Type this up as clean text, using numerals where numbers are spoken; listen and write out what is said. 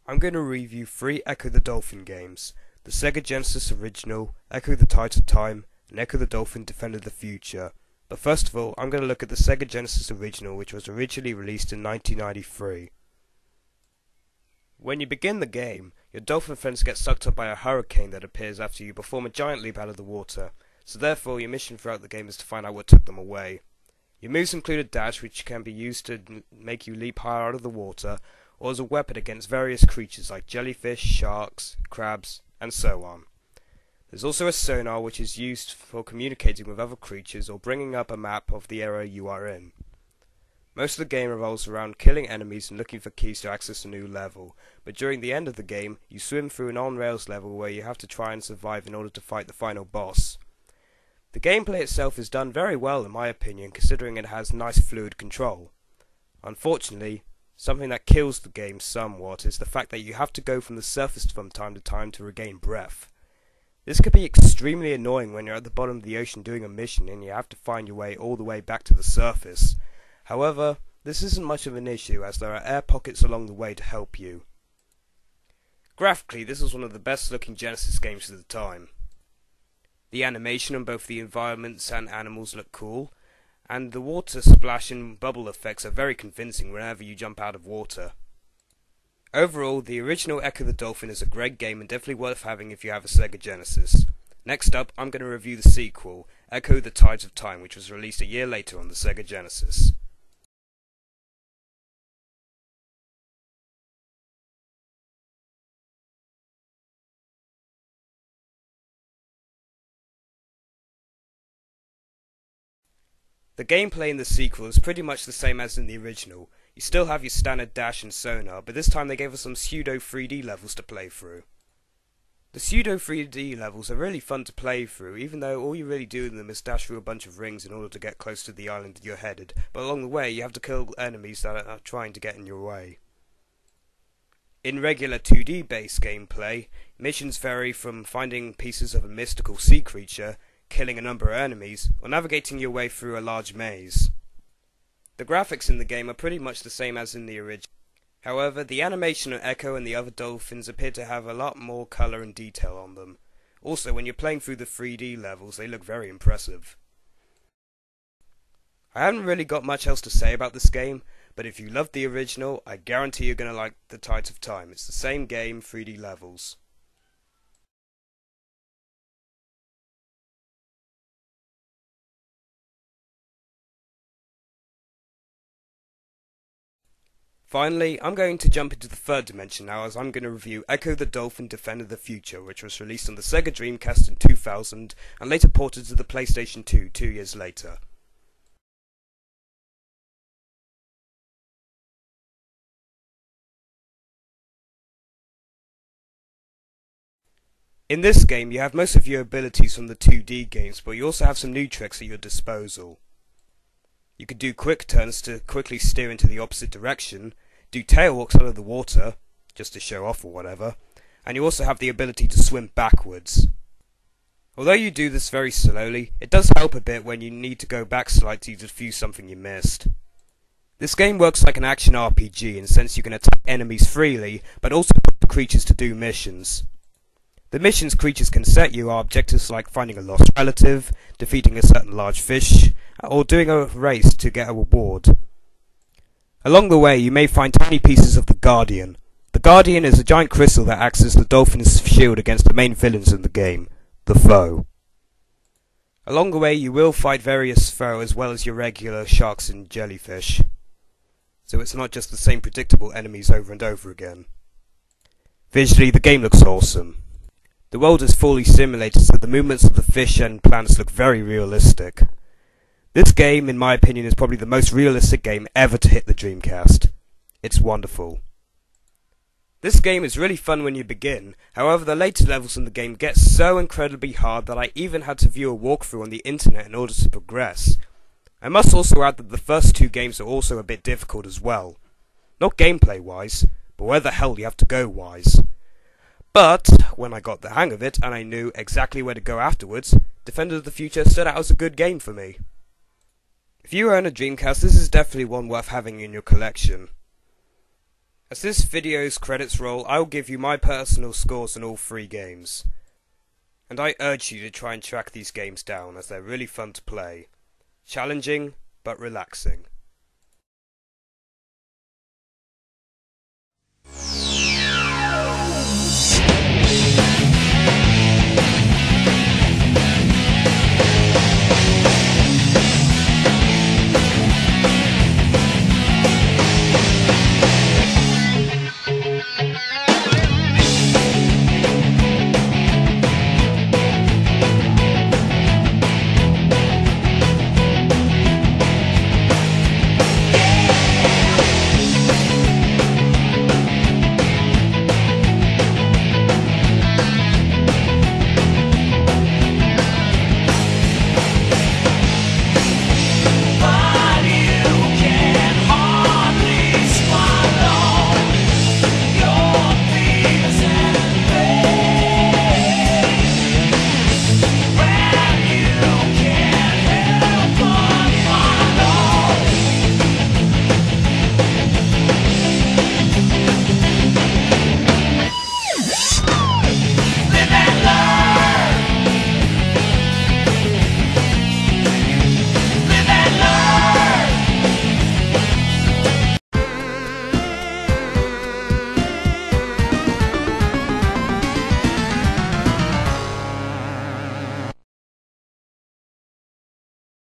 I'm going to review 3 Ecco the Dolphin games: the Sega Genesis original, Ecco the Tides of Time, and Ecco the Dolphin Defender of the Future. But first of all, I'm going to look at the Sega Genesis original, which was originally released in 1993. When you begin the game, your dolphin friends get sucked up by a hurricane that appears after you perform a giant leap out of the water, so therefore your mission throughout the game is to find out what took them away. Your moves include a dash, which can be used to make you leap higher out of the water, or as a weapon against various creatures like jellyfish, sharks, crabs, and so on. There's also a sonar, which is used for communicating with other creatures or bringing up a map of the area you are in. Most of the game revolves around killing enemies and looking for keys to access a new level, but during the end of the game, you swim through an on-rails level where you have to try and survive in order to fight the final boss. The gameplay itself is done very well in my opinion, considering it has nice fluid control. Unfortunately, something that kills the game somewhat is the fact that you have to go from the surface from time to time to regain breath. This can be extremely annoying when you're at the bottom of the ocean doing a mission and you have to find your way all the way back to the surface. However, this isn't much of an issue as there are air pockets along the way to help you. Graphically, this was one of the best looking Genesis games of the time. The animation on both the environments and animals look cool, and the water splash and bubble effects are very convincing whenever you jump out of water. Overall, the original Ecco the Dolphin is a great game and definitely worth having if you have a Sega Genesis. Next up, I'm going to review the sequel, Ecco the Tides of Time, which was released a year later on the Sega Genesis. The gameplay in the sequel is pretty much the same as in the original. You still have your standard dash and sonar, but this time they gave us some pseudo 3D levels to play through. The pseudo 3D levels are really fun to play through, even though all you really do in them is dash through a bunch of rings in order to get close to the island you're headed, but along the way you have to kill enemies that are trying to get in your way. In regular 2D based gameplay, missions vary from finding pieces of a mystical sea creature, killing a number of enemies, or navigating your way through a large maze. The graphics in the game are pretty much the same as in the original. However, the animation of Ecco and the other dolphins appear to have a lot more colour and detail on them. Also, when you're playing through the 3D levels, they look very impressive. I haven't really got much else to say about this game, but if you loved the original, I guarantee you're going to like the Tides of Time. It's the same game, 3D levels. Finally, I'm going to jump into the third dimension now, as I'm going to review Ecco the Dolphin Defender of the Future, which was released on the Sega Dreamcast in 2000 and later ported to the PlayStation 2 2 years later. In this game, you have most of your abilities from the 2D games, but you also have some new tricks at your disposal. You can do quick turns to quickly steer into the opposite direction, do tail walks out of the water, just to show off or whatever, and you also have the ability to swim backwards. Although you do this very slowly, it does help a bit when you need to go back slightly to defuse something you missed. This game works like an action RPG in the sense you can attack enemies freely, but also put creatures to do missions. The missions creatures can set you are objectives like finding a lost relative, defeating a certain large fish, or doing a race to get a reward. Along the way you may find tiny pieces of the Guardian. The Guardian is a giant crystal that acts as the dolphin's shield against the main villains in the game, the foe. Along the way you will fight various foe as well as your regular sharks and jellyfish. So it's not just the same predictable enemies over and over again. Visually the game looks awesome. The world is fully simulated, so the movements of the fish and plants look very realistic. This game, in my opinion, is probably the most realistic game ever to hit the Dreamcast. It's wonderful. This game is really fun when you begin, however the later levels in the game get so incredibly hard that I even had to view a walkthrough on the internet in order to progress. I must also add that the first 2 games are also a bit difficult as well. Not gameplay wise, but where the hell you have to go wise. But, when I got the hang of it, and I knew exactly where to go afterwards, Defender of the Future stood out as a good game for me. If you own a Dreamcast, this is definitely one worth having in your collection. As this video's credits roll, I'll give you my personal scores on all 3 games. And I urge you to try and track these games down, as they're really fun to play. Challenging, but relaxing.